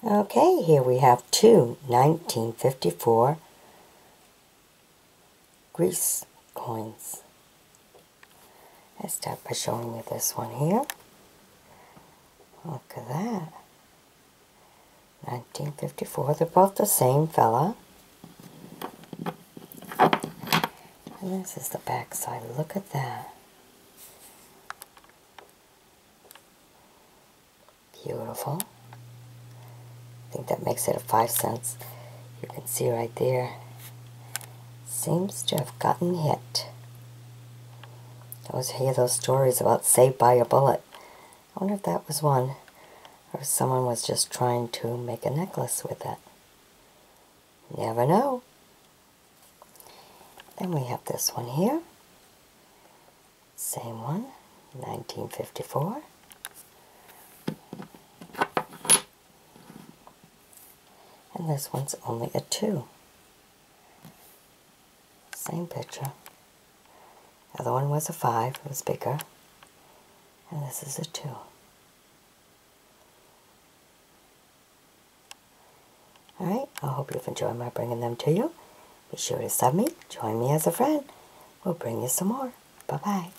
Okay, here we have two 1954 Greece coins. I start by showing you this one here. Look at that. 1954. They're both the same fella. And this is the back side. Look at that. Beautiful. I think that makes it a 5 cents. You can see right there. Seems to have gotten hit. I always hear those stories about saved by a bullet. I wonder if that was one. Or if someone was just trying to make a necklace with it. Never know. Then we have this one here. Same one. 1954. And this one's only a 2. Same picture. The other one was a 5, it was bigger. And this is a 2. Alright, I hope you've enjoyed my bringing them to you. Be sure to sub me, join me as a friend. We'll bring you some more. Bye-bye.